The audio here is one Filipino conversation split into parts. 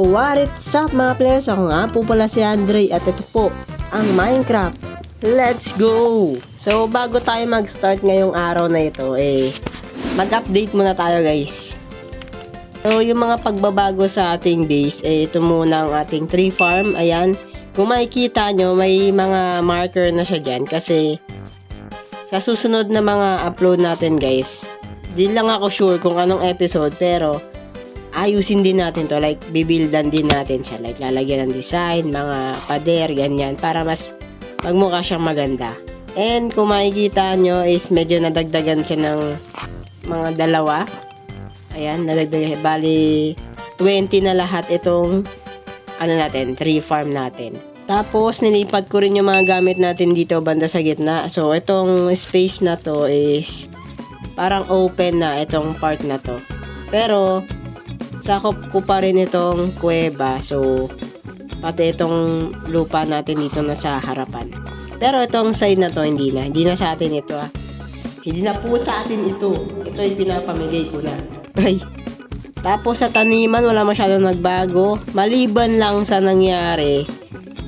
What's up mga players? Ako nga po pala si Andre at ito po ang Minecraft. Let's go! So bago tayo mag-start ngayong araw na ito, mag-update muna tayo guys. So yung mga pagbabago sa ating base, ito muna ang ating tree farm. Ayan, kung makikita nyo may mga marker na siya dyan kasi sa susunod na mga upload natin guys, di lang ako sure kung anong episode pero ayusin din natin to, like bibildan din natin siya, like lalagyan ng design, mga pader, ganyan, para mas magmukha siyang maganda. And kung makikita nyo is medyo nadagdagan siya ng mga dalawa. Ayan, nadagdagan, bali 20 na lahat itong ano natin, tree farm natin. Tapos nilipat ko rin yung mga gamit natin dito banda sa gitna. So itong space na to is parang open na itong part na to, pero sakop ko pa rin itong kuweba. So pati itong lupa natin dito na sa harapan. Pero itong side na to hindi na sa atin ito Hindi na po sa atin ito. Ito ay pinapamigay ko na. Ay. Tapos sa taniman wala masyadong nagbago. Maliban lang sa nangyari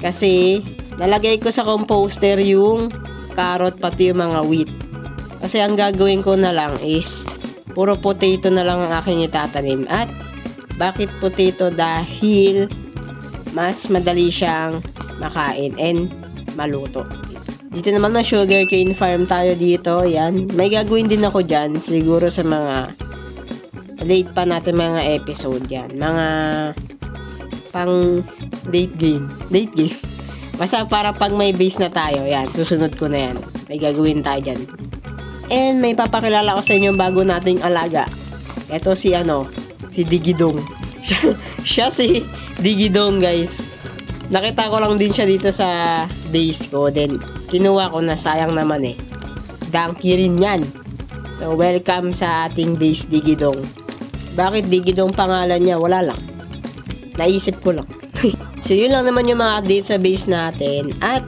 kasi nalagay ko sa composter yung carrot pati yung mga wheat. Kasi ang gagawin ko na lang is puro potato na lang ang aking itatanim. At bakit potato? Dahil mas madali siyang makain and maluto. Dito naman may sugarcane farm tayo dito. Yan. May gagawin din ako dyan. Siguro sa mga late pa natin mga episode yan. Mga pang late game. Basta para pag may base na tayo. Yan. Susunod ko na yan. May gagawin tayo dyan. And may papakilala ko sa inyo bago nating alaga. Ito si Digidong. Siya si Digidong guys. Nakita ko lang din siya dito sa base ko. Then kinuha ko na, sayang naman Donkey rin yan. So welcome sa ating base Digidong. Bakit Digidong pangalan niya? Wala lang. Naisip ko lang. So yun lang naman yung mga update sa base natin. At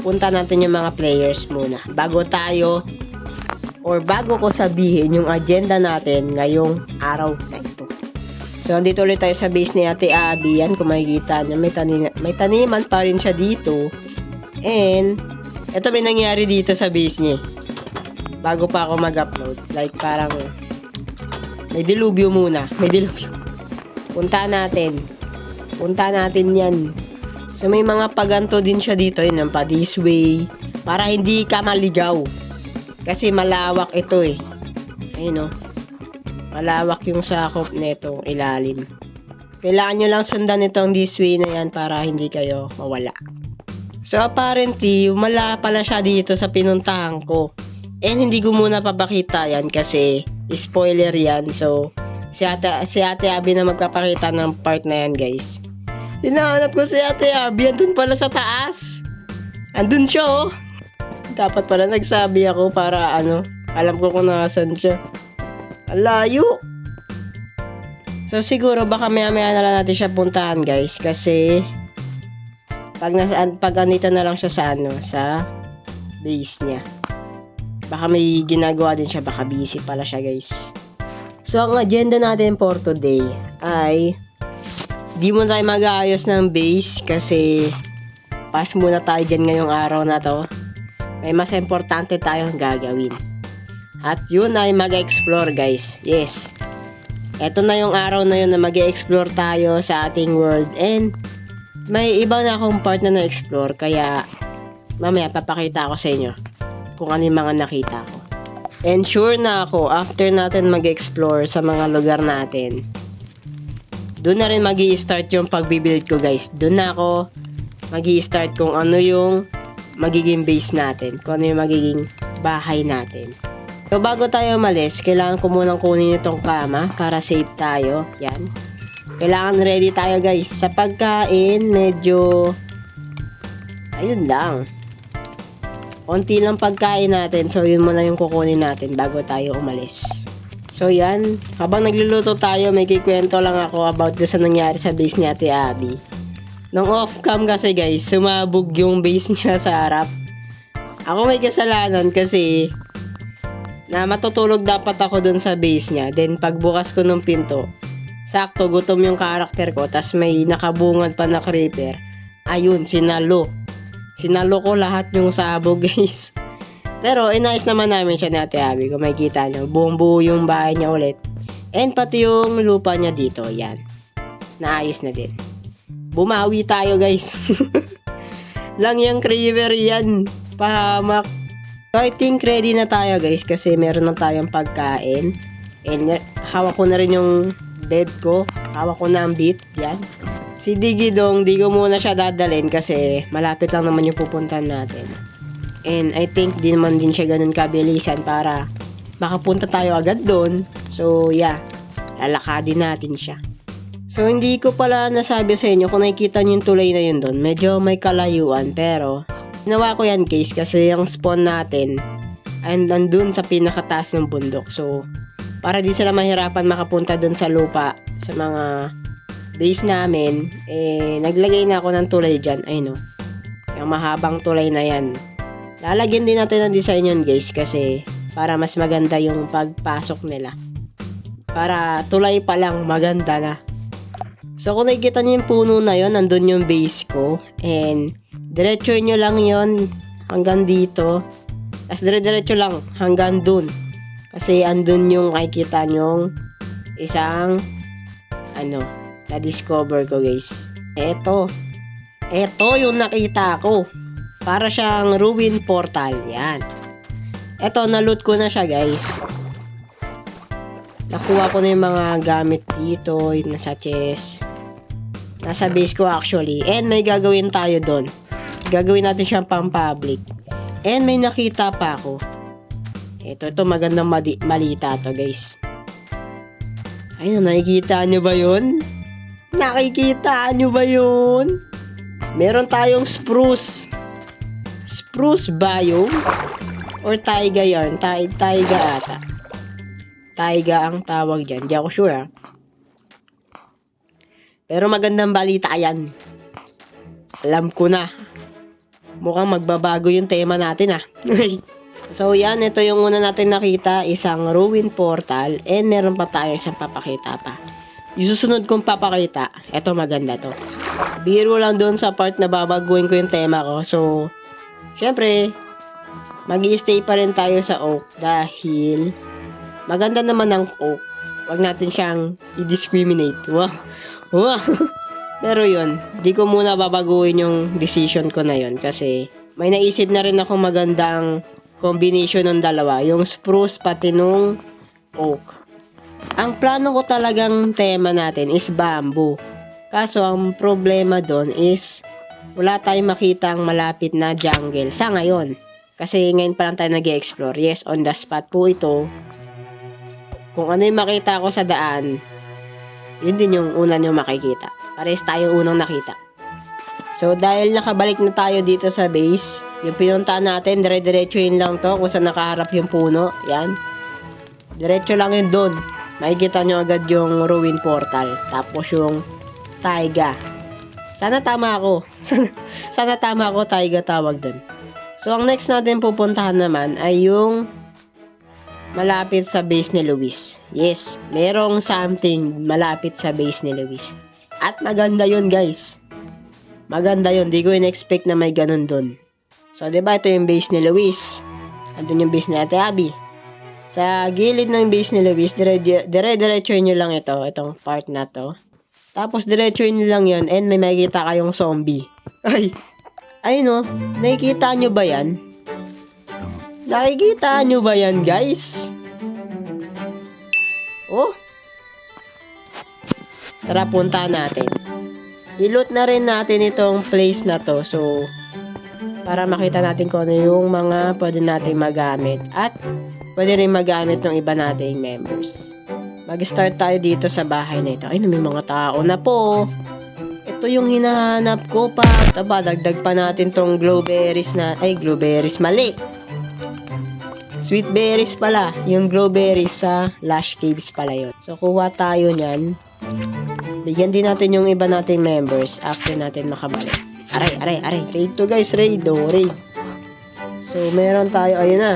punta natin yung mga players muna. Bago ko sabihin yung agenda natin ngayong araw na ito. So, andito ulit tayo sa base ni Ate Abby. Yan, kung makikita nyo, may taniman pa rin siya dito. And, ito may nangyari dito sa base niya. Bago pa ako mag-upload. Like, parang, may dilubyo muna. Punta natin yan. So, may mga paganto din siya dito. Yun, pa this way. Para hindi ka maligaw. Kasi malawak ito Ayun malawak yung sakop nitong ilalim. Kailangan nyo lang sundan itong this way na yan para hindi kayo mawala. So apparently, umala pala siya dito sa pinuntahan ko. And hindi ko muna papakita yan kasi spoiler yan. So si Ate Abby na magpapakita ng part na yan guys. Hinahanap ko si Ate Abby. Andun pala sa taas. Andun siya Dapat pala nagsabi ako para alam ko kung nasan siya. Alayo. So siguro baka maya-maya na lang natin siya puntahan guys kasi pag andito na lang siya sa base niya. Baka may ginagawa din siya, baka busy pala siya guys. So ang agenda natin for today ay di muna tayo mag-aayos ng base kasi pass muna tayo dyan ngayong araw na to. May mas importante tayong gagawin. At yun ay mag-explore guys. Yes. Ito na yung araw na yun na mag-explore tayo sa ating world. And may iba na akong part na na-explore. Kaya mamaya papakita ko sa inyo kung ano yung mga nakita ko. And sure na ako, after natin mag-explore sa mga lugar natin, doon na rin mag-i-start yung pagbibuild ko guys. Doon na ako mag-i-start kung ano yung magiging base natin. Kung ano yung magiging bahay natin. So bago tayo umalis, kailangan ko munang kunin itong kama para safe tayo. Yan. Kailangan ready tayo guys. Sa pagkain, medyo ayun lang. Konti lang pagkain natin. So yun muna yung kukunin natin bago tayo umalis. So yan. Habang nagluluto tayo, may kikwento lang ako about sa nangyari sa base ni Ate Abby. Nung off-cam kasi guys, sumabog yung base niya sa harap. Ako may kasalanan kasi na matutulog dapat ako dun sa base niya. Then pagbukas ko ng pinto, sakto gutom yung karakter ko, tas may nakabungad pa na creeper. Ayun, sinalo. Sinalo ko lahat yung sabog, guys. Pero inayos naman namin siya ni Ate Abby. Kung makikita nyo, buong buo yung bahay niya ulit. And pati yung lupa niya dito, yan. Naayos na din. Bumawi tayo, guys. Lang yung creeper yan. Pahamak. So, I think ready na tayo, guys, kasi meron na tayong pagkain. And hawak ko na rin yung bed ko. Hawak ko na ang beat. Yan. Si Digidong, di ko muna siya dadalhin kasi malapit lang naman yung pupuntahan natin. And I think di naman din siya ganun kabilisan para makapunta tayo agad doon. So, yeah. Lalakadin natin siya. So, hindi ko pala nasabi sa inyo kung nakikita nyo yung tulay na yun doon. Medyo may kalayuan pero ginawa ko yan, guys, kasi yung spawn natin ay nandun sa pinakataas ng bundok. So, para di sila mahirapan makapunta dun sa lupa, sa mga base namin, naglagay na ako ng tulay dyan. Ay no, yung mahabang tulay na yan. Lalagyan din natin ng design yun, guys, kasi para mas maganda yung pagpasok nila. Para tulay pa lang, maganda na. So, kung nakikita nyo yung puno na yun, nandun yung base ko. And, diretso nyo lang yun hanggang dito. Tapos, dire-diretso lang hanggang dun. Kasi andun yung makikita nyong isang na-discover ko, guys. Eto yung nakita ko. Para siyang ruin portal. Yan. Eto, na-loot ko na siya, guys. Nakuha ko na yung mga gamit dito. Yung nasa chest. Nasa base ko, actually. And may gagawin tayo doon. Gagawin natin siyang pang-public. And may nakita pa ako. Ito magandang malita to, guys. Ayun, nakikita nyo ba yun? Nakikita nyo ba yun? Meron tayong spruce. Spruce biome? Or taiga yarn? Taiga ata. Taiga ang tawag dyan. Di ako sure, ha? Pero magandang balita yan. Alam ko na. Mukhang magbabago yung tema natin, ha? So, yan. Ito yung una natin nakita. Isang ruin portal. And meron pa tayo isang papakita pa. Yung susunod kong papakita, ito maganda to. Biro lang doon sa part na babaguhin ko yung tema ko. So, syempre, mag-i-stay pa rin tayo sa oak. Dahil, maganda naman ang oak. Huwag natin siyang i-discriminate. Wow. Wow. Pero yun, di ko muna babaguhin yung decision ko na yun. Kasi, may naisip na rin ako magandang combination ng dalawa, yung spruce pati nung oak. Ang plano ko talagang tema natin is bamboo. Kaso ang problema doon is wala tayong makitang malapit na jungle sa ngayon. Kasi ngayon pa lang tayo nag-explore. Yes, on the spot po ito. Kung ano yung makita ko sa daan, yun din yung una nyo makikita. Pares tayo unang nakita. So, dahil nakabalik na tayo dito sa base, yung pinuntahan natin, dire-diretso yun lang to, kung saan nakaharap yung puno, yan. Diretso lang yun doon. Makikita nyo agad yung ruin portal. Tapos yung taiga. Sana tama ako. Sana tama ako, taiga tawag doon. So, ang next natin pupuntahan naman ay yung malapit sa base ni Luis. Yes, merong something malapit sa base ni Luis. At maganda yun, guys. Maganda yun. Di ko in-expect na may ganun dun. So, diba ito yung base ni Luis. Andun yung base ni Ate Abby. Sa gilid ng base ni Luis, dire-diretso nyo lang ito. Itong part na to. Tapos, diretso nyo lang yun. And may makikita kayong zombie. Ay no. Nakikita nyo ba yan? Nakikita nyo ba yan, guys? Oh. Tara, punta natin. I-loot na rin natin itong place na to. So, para makita natin kung ano yung mga pwede natin magamit. At, pwede rin magamit ng iba nating members. Mag-start tayo dito sa bahay na ito. Ay, may mga tao na po. Ito yung hinahanap ko pa. Taba, dagdag pa natin tong glowberries na... Ay, glowberries. Mali! Sweet berries pala. Yung glowberries sa Lush Caves pala yun. So, kuha tayo nyan. Bigyan din natin yung iba nating members after natin makabalik. Aray. Raid to, guys. Raid. So, meron tayo. Ayun na.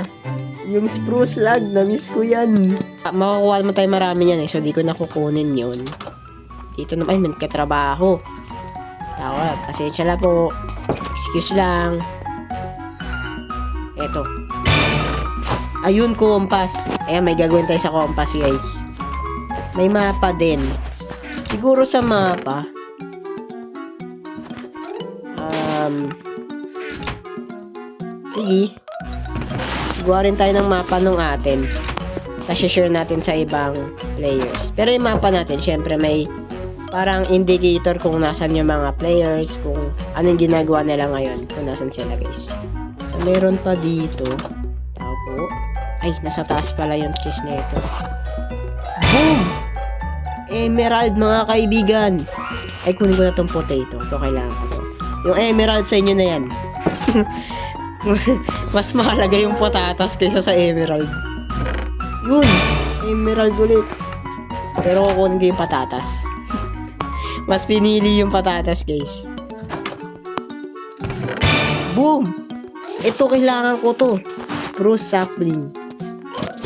Yung spruce log. Na-miss ko yan. Makakuha naman tayo marami yan eh. So, di ko nakukunin yun. Dito naman, ay, may katrabaho. Tawag, pasensya na po. Excuse lang. Eto. Ayun, compass. Ayan, may gagawin tayo sa compass, guys. May mapa din. Siguro sa mapa. Sige. Gawa rin tayo ng mapa nung atin. Tapos share natin sa ibang players. Pero yung mapa natin, syempre may parang indicator kung nasan yung mga players, kung anong ginagawa nila ngayon, kung nasan sila, guys. So, meron pa dito. Tao po. Ay, nasa taas pala yung kiss na ito. Boom! Emerald, mga kaibigan. Ay, kunin ko na tong potato. Ito, kailangan ko. Yung emerald sa inyo na yan. Mas mahalaga yung patatas kaysa sa emerald. Yun! Emerald ulit. Pero kukunin ko yung patatas. Mas pinili yung patatas, guys. Boom! Ito, kailangan ko to. Spruce sapling.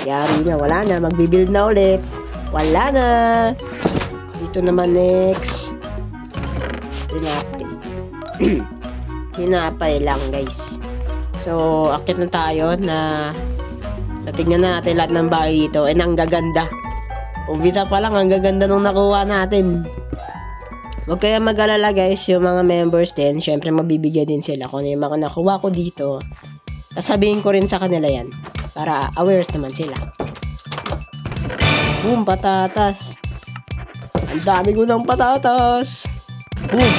Yari na, wala na. Magbibuild na ulit. Wala na. Dito naman next. Tinapay. Tinapay lang, guys. So, akit na tayo na natignan na natin lahat ng bahay dito. And ang gaganda. Umpisa pa lang, ang gaganda nung nakuha natin. Huwag kaya mag-alala, guys, yung mga members din. Syempre, mabibigyan din sila kung ano yung mga nakuha ko dito. Sasabihin ko rin sa kanila yan. Para aware naman sila. Boom, patatas. Ang dami ko ng patatas. Boom.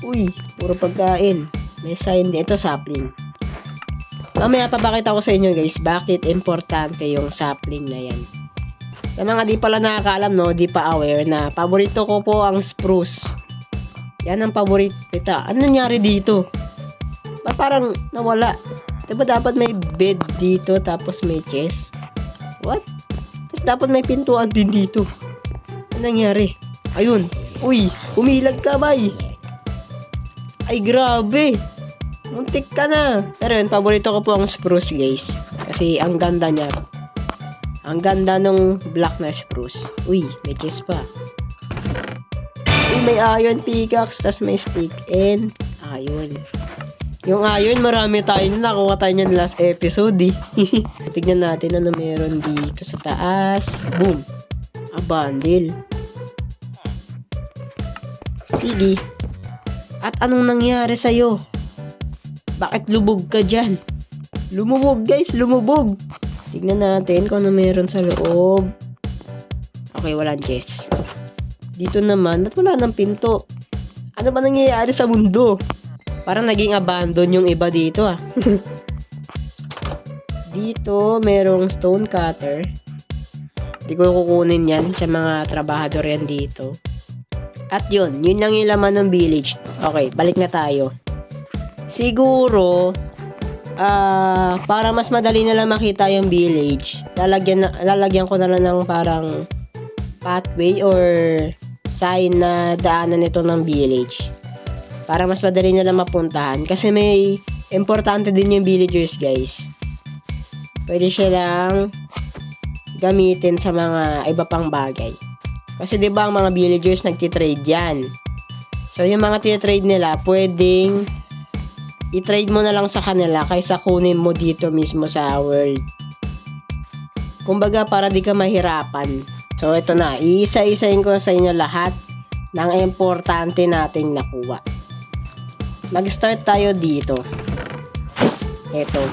Uy, puro pagkain. May sign din. Ito, sapling. Mamaya papakita ko sa inyo, guys, bakit importante yung sapling na yan. Sa mga di pala nakakaalam, no, di pa aware na paborito ko po ang spruce. Yan ang paborito. Ano nangyari dito? Parang nawala. Diba dapat may bed dito tapos may chest? What? Tapos dapat may pintuan din dito. Ano nangyari? Ayun. Uy, umilag ka, bay. Ay, grabe. Muntik ka na. Pero yun, paborito ko po ang spruce, guys. Kasi ang ganda niya. Ang ganda nung black na spruce. Uy, may chest pa. Uy, may iron pickaxe, tas may stick, and iron. Yung iron, marami tayo na. Nakuha tayo niyan last episode, eh. Tignan natin ano meron dito sa taas. Boom. A bundle. Sige. At anong nangyari sa'yo? Bakit lubog ka dyan? Lumubog, guys. Lumubog. Tignan natin kung ano meron sa loob. Okay, walang chest. Dito naman, ba't wala ng pinto? Ano ba nangyayari sa mundo? Parang naging abandon yung iba dito, ah. Dito, merong stone cutter. Hindi ko kukunin yan sa mga trabahador yan dito. At yun lang yung laman ng village. Okay, balik na tayo. Siguro, para mas madali na lang makita yung village, lalagyan ko na lang ng parang pathway or sign na daanan nito ng village. Para mas madali na lang mapuntahan. Kasi may importante din yung villagers, guys. Pwede silang gamitin sa mga iba pang bagay. Kasi diba ang mga villagers nagtitrade yan. So yung mga titrade nila, pwedeng i-trade mo na lang sa kanila kaysa kunin mo dito mismo sa world. Kumbaga, para di ka mahirapan. So, ito na. Iisa-isain ko sa inyo lahat ng importante nating nakuha. Mag-start tayo dito. Ito.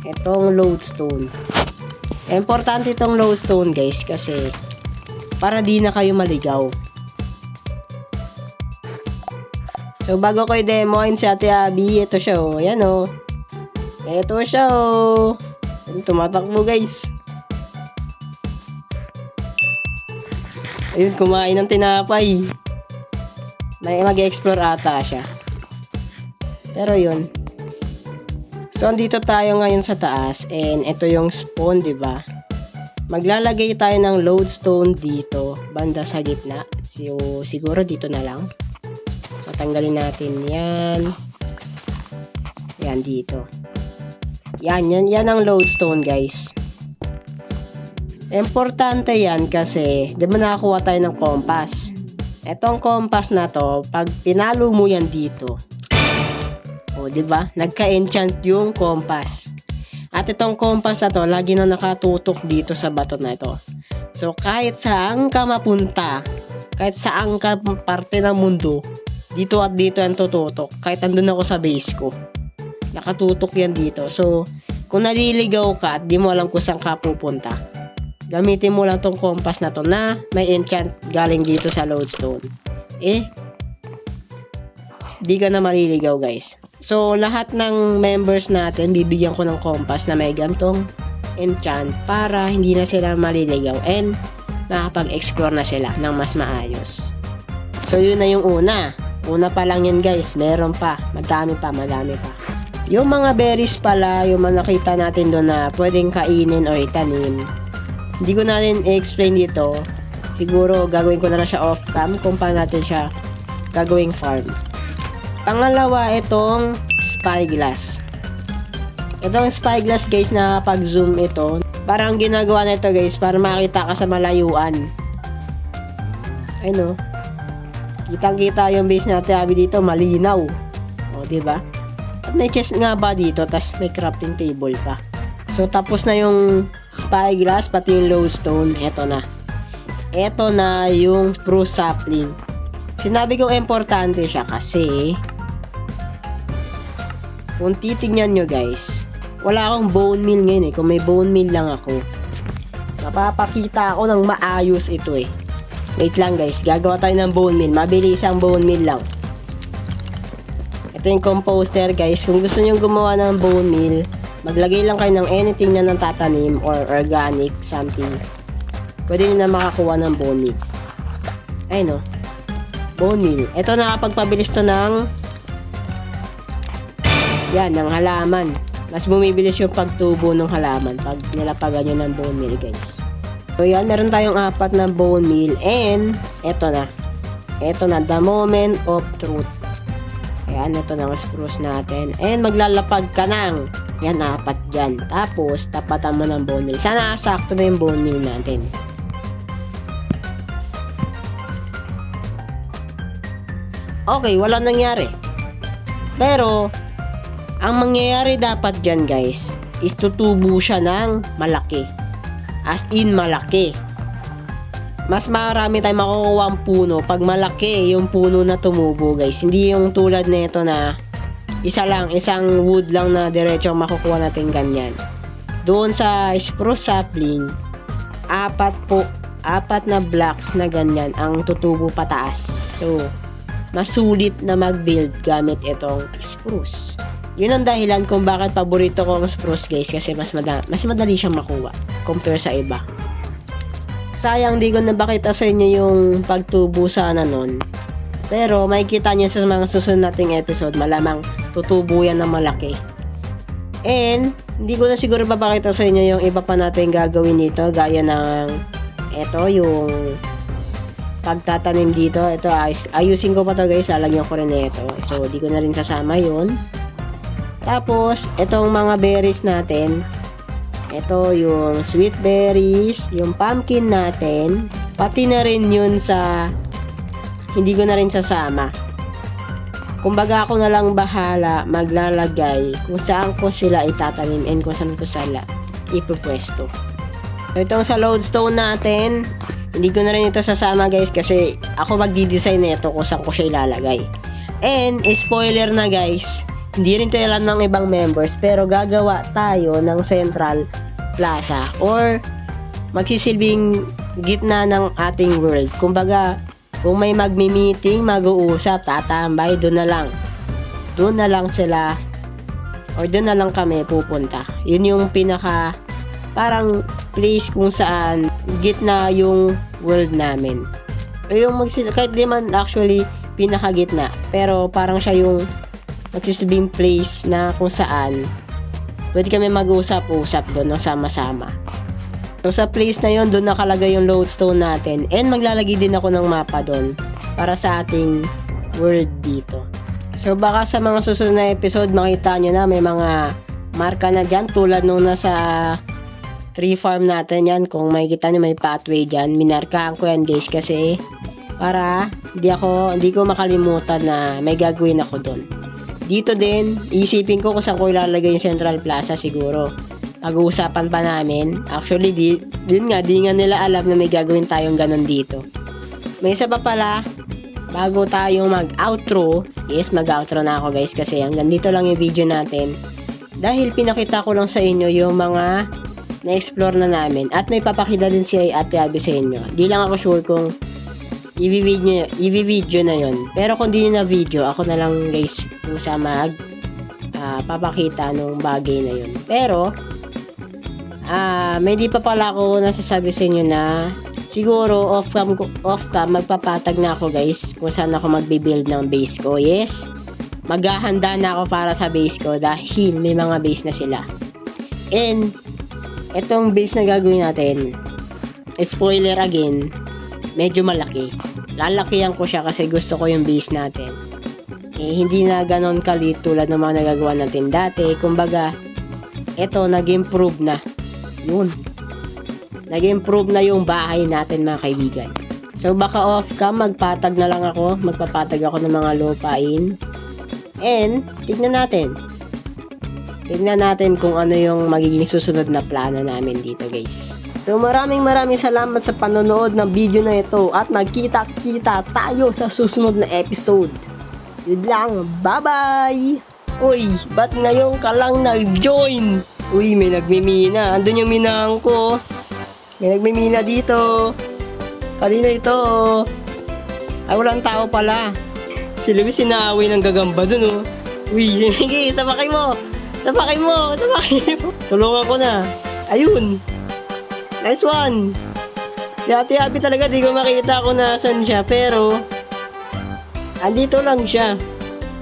Itong lodestone. Importante itong lodestone, guys, kasi para di na kayo maligaw. So, bago ko i-demoin si Ate Abby, ito siya, oh. Yan, oh. Ito siya, oh. Tumatakbo, guys. Ayun, kumain ng tinapay. May mag-explore ata siya. Pero yun. So, andito tayo ngayon sa taas. And ito yung spawn, diba? Maglalagay tayo ng lodestone dito, banda sa gitna. So, siguro dito na lang. So, tanggalin natin yan. Yan, dito. Yan ang lodestone, guys. Importante yan kasi, di ba nakakuha tayo ng compass? Etong compass na to, pag pinalo mo yan dito, o, di ba? Nagka-enchant yung compass. At itong compass na to, lagi na nakatutok dito sa bato na ito. So, kahit saan ka mapunta, kahit saan ka parte ng mundo, dito at dito yan tututok. Kahit andun ako sa base ko, nakatutok yan dito. So, kung naliligaw ka at di mo alam kung saan ka pupunta, gamitin mo lang tong compass na to na may enchant galing dito sa lodestone. Di ka na maliligaw, guys. So, lahat ng members natin, bibigyan ko ng compass na may gantong enchant para hindi na sila maliligaw and makapag-explore na sila ng mas maayos. So, yun na yung una. Una pa lang yun, guys. Meron pa. Madami pa. Yung mga berries pala, yung mga nakita natin doon na pwedeng kainin o itanim, hindi ko na rin i-explain dito. Siguro, gagawin ko na lang siya off-cam kung paano natin siya gagawing farm. Pangalawa, itong spyglass. Itong spyglass, guys, na pag-zoom ito, parang ginagawa na ito, guys, para makita ka sa malayuan. Ayun, kitang-kita yung base natin, sabi dito, malinaw. O, diba? At may chest nga ba dito, tas may crafting table pa. So, tapos na yung spyglass, pati yung lodestone, eto na. Eto na yung spruce sapling. Sinabi kong importante siya kasi kung titignan nyo, guys, wala akong bone meal ngayon kung may bone meal lang ako, mapapakita ako ng maayos ito Wait lang, guys, gagawa tayo ng bone meal, mabilis ang bone meal lang. Ito yung composter, guys. Kung gusto nyo gumawa ng bone meal, maglagay lang kayo ng anything na nang tatanim or organic something, pwede nyo na makakuha ng bone meal. Ayun, bone meal. Ito, nakapagpabilis to ng ng halaman. Mas bumibilis yung pagtubo ng halaman pag nilapagan nyo ng bone meal, guys. So, yan. Meron tayong 4 na bone meal. And, eto na. Eto na. The moment of truth. Ayan. Ito na ang spruce natin. And, maglalapag ka ng 4 dyan. Tapos, tapatan mo ng bone meal. Sana sakto na yung bone meal natin. Okay. Walang nangyari. Pero, ang mangyayari dapat dyan, guys, is tutubo siya ng malaki. As in, malaki. Mas marami tayong makukuha ang puno pag malaki yung puno na tumubo, guys. Hindi yung tulad nito na isang wood lang na diretso makukuha natin ganyan. Doon sa spruce sapling, 4 na blocks na ganyan ang tutubo pataas. So, mas sulit na mag-build gamit itong spruce. Yun ang dahilan kung bakit paborito ko ang spruce, guys, kasi mas madali siyang makuha compare sa iba. Sayang di ko nabakita sa inyo yung pagtubo sana nun. Pero makikita niyo sa mga susunod nating episode, malamang tutubo yan na malaki. And hindi ko na siguro papakita sa inyo yung iba pa natin gagawin dito, gaya ng yung pagtatanim dito. Ito, ayusin ko pa to, guys, lalagyan ko rin ito. So di ko na rin sasama yun. Tapos, itong mga berries natin, ito yung sweet berries, yung pumpkin natin, pati na rin yun sa, hindi ko na rin sasama. Kumbaga ako na lang bahala maglalagay kung saan ko sila itatanim and kung saan ko sila ipupwesto. So, itong sa lodestone natin, hindi ko na rin ito sasama, guys, kasi ako magdi-design nito kung saan ko siya ilalagay. And, spoiler na, guys, hindi rin tayo alam ng ibang members, pero gagawa tayo ng central plaza or magsisilbing gitna ng ating world. Kumbaga, kung may magmi-meeting, mag-uusap, tatambay, doon na lang sila or doon na lang kami pupunta. Yun yung pinaka parang place kung saan gitna yung world namin. Yung kahit di man actually pinaka gitna, pero parang siya yung magsisilbing place na kung saan pwede kami mag-usap-usap doon ng sama-sama. So sa place na yon, doon nakalagay yung lodestone natin and maglalagay din ako ng mapa doon para sa ating world dito. So baka sa mga susunod na episode makita nyo na may mga marka na dyan tulad nung nasa tree farm natin yan. Kung makikita nyo may pathway dyan, minarkahan ko yan, guys, kasi para hindi ko makalimutan na may gagawin ako doon. Dito din, isipin ko kung saan ko ilalagay yung Central Plaza siguro. Pag-uusapan pa namin. Actually, di nga nila alam na may gagawin tayong ganun dito. May isa pa pala, bago tayong mag-outro, yes, mag-outro na ako guys kasi hanggang dito lang yung video natin. Dahil pinakita ko lang sa inyo yung mga na-explore na namin at may papakita din si Ate Abby sa inyo. Di lang ako sure kung i-video na yon. Pero kung di na video, ako na lang guys kung sa papakita nung bagay na yon. Pero may di pa pala ako nasasabi sa inyo na siguro off cam magpapatag na ako guys kung saan ako magbe-build ng base ko. Yes, maghahanda na ako para sa base ko dahil may mga base na sila. And etong base na gagawin natin, spoiler again, medyo malaki. Lalakihan ko siya kasi gusto ko yung base natin. Hindi na ganon kalit tulad ng mga nagagawa natin dati. Kumbaga, eto nag-improve na. Yun. Nag-improve na yung bahay natin mga kaibigan. So baka off cam, magpatag na lang ako. Magpapatag ako ng mga lupain. And, tignan natin. Tignan natin kung ano yung magiging susunod na plano namin dito guys. So maraming salamat sa panonood ng video na ito at magkita-kita tayo sa susunod na episode. Yun lang, bye-bye! Uy, ba't ngayon ka lang nag-join? Uy, may nagmimina. Andun yung minahan ko. May nagmimina dito. Kanina ito. Ay, walang tao pala. Si Luis sinaway ng gagamba dun oh. Uy, sige, sabakay mo. Tulungan ko na. Ayun. Nice one. Si Ate Abby talaga di ko makita kung nasan siya pero andito lang siya.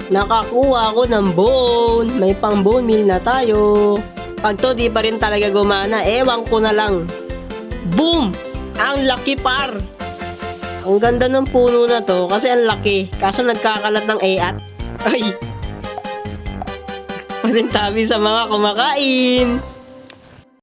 Nakakuha ako ng bone. May pang bone meal na tayo. Pag to di pa rin talaga gumana, ewan ko na lang. Boom! Ang laki par. Ang ganda ng puno na to kasi ang laki. Kaso nagkakalat ng ayat. Ay! Pasintabi sa mga kumakain.